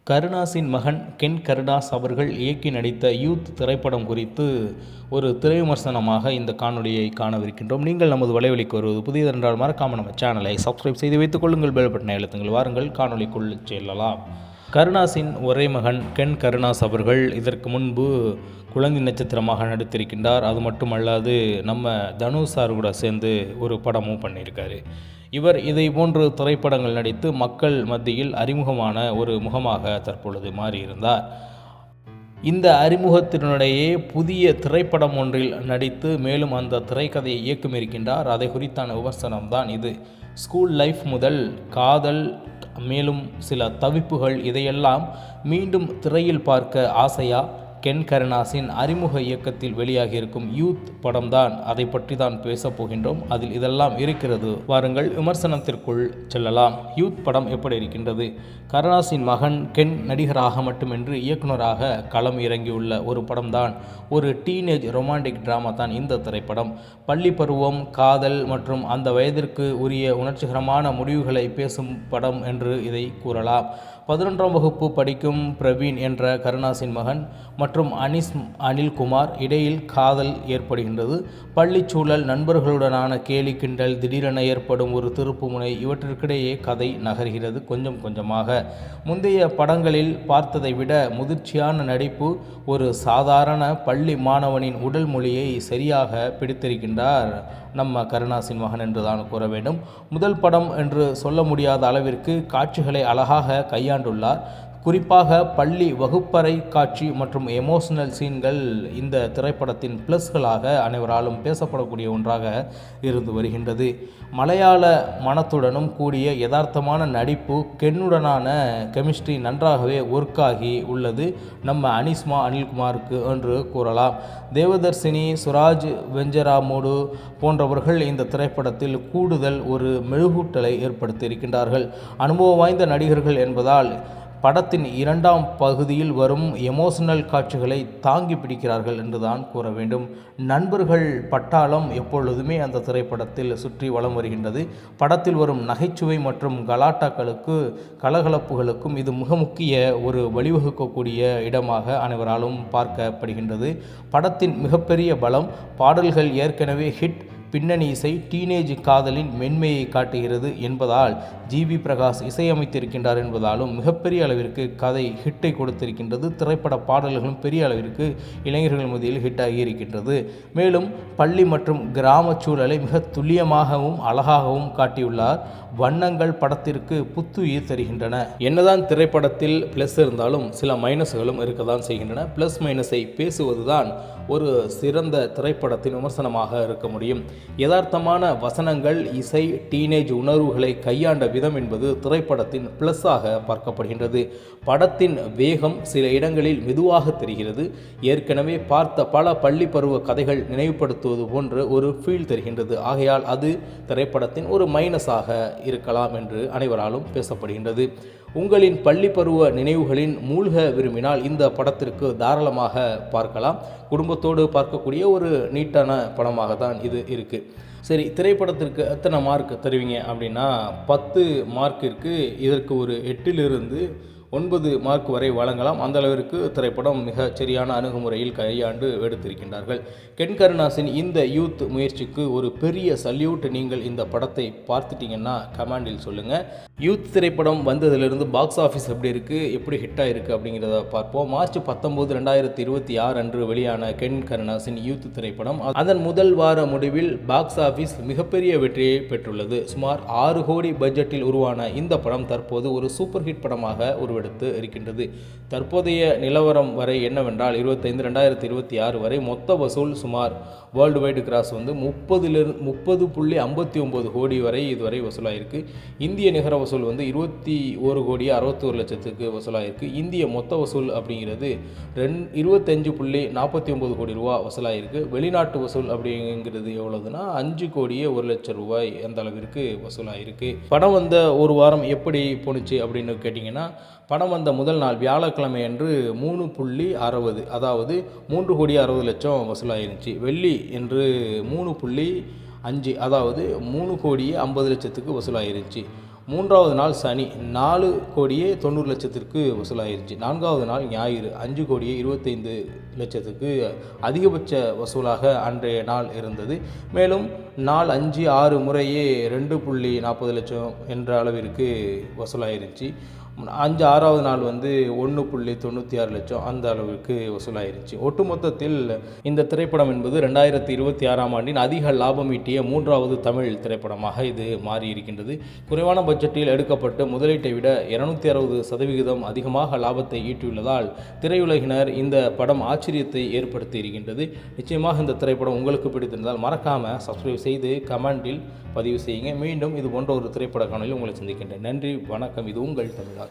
கருணாஸின் மகன் கென் கருணாஸ் அவர்கள் இயக்கி நடித்த யூத் திரைப்படம் குறித்து ஒரு திரை விமர்சனமாக இந்த காணொலியை காணவிருக்கின்றோம். நீங்கள் நமது வலைவலிக்கு வருவது புதியதென்றால் மறக்காமல் நம்ம சேனலை சப்ஸ்கிரைப் செய்து வைத்துக் கொள்ளுங்கள். பெல் பட்டனை அழுத்துங்கள். வாருங்கள் காணொலிக்குள் செல்லலாம். கருணாஸின் ஒரே மகன் கென் கருணாஸ் அவர்கள் இதற்கு முன்பு குழந்தை நட்சத்திரமாக நடித்திருக்கின்றார். அது மட்டுமல்லாது நம்ம தனுஷ் சார் கூட சேர்ந்து ஒரு படமும் பண்ணியிருக்காரு. இவர் இதை போன்று திரைப்படங்கள் நடித்து மக்கள் மத்தியில் அறிமுகமான ஒரு முகமாக தற்பொழுது மாறியிருந்தார். இந்த அறிமுகத்தினுடையே புதிய திரைப்படம் ஒன்றில் நடித்து மேலும் அந்த திரைக்கதையை இயக்கும் இருக்கின்றார். அதை குறித்தான விமர்சனம்தான் இது. ஸ்கூல் லைஃப் முதல் காதல், மேலும் சில தவிப்புகள், இதையெல்லாம் மீண்டும் திரையில் பார்க்க ஆசையா? கென் கருணாஸின் அறிமுக இயக்கத்தில் வெளியாகியிருக்கும் யூத் படம்தான், அதை பற்றி தான் பேசப் போகின்றோம். அதில் இதெல்லாம் இருக்கிறது. வாருங்கள் விமர்சனத்திற்குள் செல்லலாம். யூத் படம் எப்படி இருக்கின்றது? கருணாஸின் மகன் கென் நடிகராக மட்டுமின்றி இயக்குநராக களம் இறங்கியுள்ள ஒரு படம்தான். ஒரு டீனேஜ் ரொமான்டிக் டிராமா தான் இந்த திரைப்படம். பள்ளி பருவம், காதல் மற்றும் அந்த வயதிற்கு உரிய உணர்ச்சிகரமான முடிவுகளை பேசும் படம் என்று இதை கூறலாம். 11ஆம் வகுப்பு படிக்கும் பிரவீன் என்ற கருணாஸின் மகன் மற்றும் அனில்குமார் இடையில் காதல் ஏற்படுகின்றது. பள்ளிச்சூழல், நண்பர்களுடனான கேலி கிண்டல், திடீரென ஏற்படும் ஒரு திருப்புமுனை, இவற்றிற்கிடையே கதை நகர்கிறது கொஞ்சம் கொஞ்சமாக. முந்தைய படங்களில் பார்த்ததை விட முதிர்ச்சியான நடிப்பு, ஒரு சாதாரண பள்ளி மாணவனின் உடல் மொழியை சரியாக பிடித்திருக்கின்றார் நம்ம கருணாஸின் மகன் என்றுதான் கூற வேண்டும். முதல் படம் என்று சொல்ல முடியாத அளவிற்கு காட்சிகளை அழகாக கையாண்டுள்ளார். குறிப்பாக பள்ளி வகுப்பறை காட்சி மற்றும் எமோஷனல் சீன்கள் இந்த திரைப்படத்தின் ப்ளஸ்களாக அனைவராலும் பேசப்படக்கூடிய ஒன்றாக இருந்து வருகின்றது. மலையாள மனத்துடனும் கூடிய யதார்த்தமான நடிப்பு, கென்னுடனான கெமிஸ்ட்ரி நன்றாகவே ஒர்க் ஆகி உள்ளது நம்ம அனில்குமாருக்கு என்று கூறலாம். தேவதர்சினி, சுராஜ் வெஞ்சராமூடு போன்றவர்கள் இந்த திரைப்படத்தில் கூடுதல் ஒரு மெழுகூட்டலை ஏற்படுத்தியிருக்கின்றார்கள். அனுபவம் வாய்ந்த நடிகர்கள் என்பதால் படத்தின் 2ஆம் பகுதியில் வரும் எமோஷனல் காட்சிகளை தாங்கி பிடிக்கிறார்கள் என்றுதான் கூற வேண்டும். நண்பர்கள் பட்டாளம் எப்பொழுதுமே அந்த திரைப்படத்தில் சுற்றி வலம் வருகின்றது. படத்தில் வரும் நகைச்சுவை மற்றும் கலாட்டாக்களுக்கு, கலகலப்புகளுக்கும் இது மிக முக்கிய ஒரு வழிவகுக்கக்கூடிய இடமாக அனைவராலும் பார்க்கப்படுகின்றது. படத்தின் மிகப்பெரிய பலம், பாடல்கள் ஏற்கனவே ஹிட், பின்னணி இசை டீனேஜ் காதலின் மென்மையை காட்டுகிறது என்பதால் ஜிவி பிரகாஷ் இசையமைத்திருக்கின்றார் என்பதாலும் மிகப்பெரிய அளவிற்கு கதை ஹிட்டை கொடுத்திருக்கின்றது. திரைப்பட பாடல்களும் பெரிய அளவிற்கு இளைஞர்கள் மத்தியில் ஹிட் ஆகி இருக்கின்றது. மேலும் பள்ளி மற்றும் கிராம சூழலை மிக துல்லியமாகவும் அழகாகவும் காட்டியுள்ளார். வண்ணங்கள் படத்திற்கு புத்துயிர் தருகின்றன. என்னதான் திரைப்படத்தில் பிளஸ் இருந்தாலும் சில மைனஸ்களும் இருக்கத்தான் செய்கின்றன. பிளஸ் மைனஸை பேசுவதுதான் ஒரு சிறந்த திரைப்படத்தின் விமர்சனமாக இருக்க முடியும். யதார்த்தமான வசனங்கள், இசை, டீனேஜ் உணர்வுகளை கையாண்ட விதம் என்பது திரைப்படத்தின் பிளஸ்ஸாக பார்க்கப்படுகின்றது. படத்தின் வேகம் சில இடங்களில் மெதுவாக தெரிகிறது. ஏற்கனவே பார்த்த பல பள்ளி பருவ கதைகள் நினைவுபடுத்துவது போன்ற ஒரு ஃபீல் தெரிகின்றது. ஆகையால் அது திரைப்படத்தின் ஒரு மைனஸாக இருக்கலாம் என்று அனைவராலும் பேசப்படுகின்றது. உங்களின் பள்ளி பருவ நினைவுகளின் மூழ்க விரும்பினால் இந்த படத்திற்கு தாராளமாக பார்க்கலாம். குடும்பத்தோடு பார்க்கக்கூடிய ஒரு நீட்டான படமாக தான் இது இருக்குது. சரி, திரைப்படத்திற்கு எத்தனை மார்க் தருவீங்க அப்படின்னா 10 மார்க்கிற்கு இதற்கு ஒரு 8லிருந்து 9 மார்க் வரை வழங்கலாம். அந்த அளவிற்கு திரைப்படம் மிக சரியான அணுகுமுறையில் கையாண்டு எடுத்திருக்கின்றார்கள். கென் கருணாஸின் இந்த யூத் முயற்சிக்கு ஒரு பெரிய சல்யூட். நீங்கள் இந்த படத்தை பார்த்துட்டீங்கன்னா கமெண்டில் சொல்லுங்கள். யூத் திரைப்படம் வந்ததிலிருந்து பாக்ஸ் ஆஃபீஸ் எப்படி இருக்குது, எப்படி ஹிட்டாக இருக்குது அப்படிங்கிறத பார்ப்போம். மார்ச் 19, 2026 அன்று வெளியான கென் கருணாஸின் யூத் திரைப்படம் அதன் முதல் வார முடிவில் பாக்ஸ் ஆஃபீஸ் மிகப்பெரிய வெற்றியை பெற்றுள்ளது. சுமார் 6 கோடி பட்ஜெட்டில் உருவான இந்த படம் தற்போது ஒரு சூப்பர் ஹிட் படமாக உருவெடுத்து இருக்கின்றது. தற்போதைய நிலவரம் வரை என்னவென்றால் 25/2026 வரை மொத்த வசூல் சுமார் வேர்ல்டு வைடு கிராஸ் 30.59 கோடி வரை இதுவரை வசூலாயிருக்கு. இந்திய நிகர வசூல் 21,61,61,00,000 வசூலாயிருக்கு. இந்திய மொத்த வசூல் அப்படிங்கிறது 25.49 கோடி ரூபா வசூலாயிருக்கு. வெளிநாட்டு வசூல் அப்படிங்கிறது எவ்வளவுனா 5,01,00,000 ரூபாய் அந்த அளவிற்கு வசூலாயிருக்கு. படம் வந்த ஒரு வாரம் எப்படி போணுச்சு அப்படின்னு கேட்டிங்கன்னா, படம் வந்த முதல் நாள் வியாழக்கிழமை அன்று 3.60, அதாவது 3,60,00,000 வசூலாயிருந்துச்சு. வெள்ளி என்று 3.5, அதாவது 3,50,00,000 வசூலாயிருந்துச்சு. மூன்றாவது நாள் சனி 4,90,00,000க்கு வசூலாயிருச்சு. நான்காவது நாள் ஞாயிறு 5,25,00,000க்கு அதிகபட்ச வசூலாக அன்றைய நாள் இருந்தது. மேலும் நாள் 5, 6 முறையே 2,40,00,000 என்ற அளவிற்கு வசூலாயிருச்சு. 5, 6வது நாள் 1,96,00,000 அந்த அளவிற்கு வசூலாயிருச்சு. ஒட்டுமொத்தத்தில் இந்த திரைப்படம் என்பது 2026ஆம் ஆண்டின் அதிக லாபம் ஈட்டிய 3வது தமிழ் திரைப்படமாக இது மாறியிருக்கின்றது. குறைவான பட்ஜெட்டில் எடுக்கப்பட்டு முதலீட்டை விட 260% அதிகமாக லாபத்தை ஈட்டியுள்ளதால் திரையுலகினர் இந்த படம் ஆச்சரியத்தை ஏற்படுத்தி இருக்கின்றது. நிச்சயமாக இந்த திரைப்படம் உங்களுக்கு பிடித்திருந்தால் மறக்காமல் சப்ஸ்கிரைப் செய்து கமெண்டில் பதிவு செய்யுங்க. மீண்டும் இது போன்ற ஒரு திரைப்பட காணொளியில் உங்களை சந்திக்கின்றேன். நன்றி, வணக்கம். இது உங்கள் தமிழா.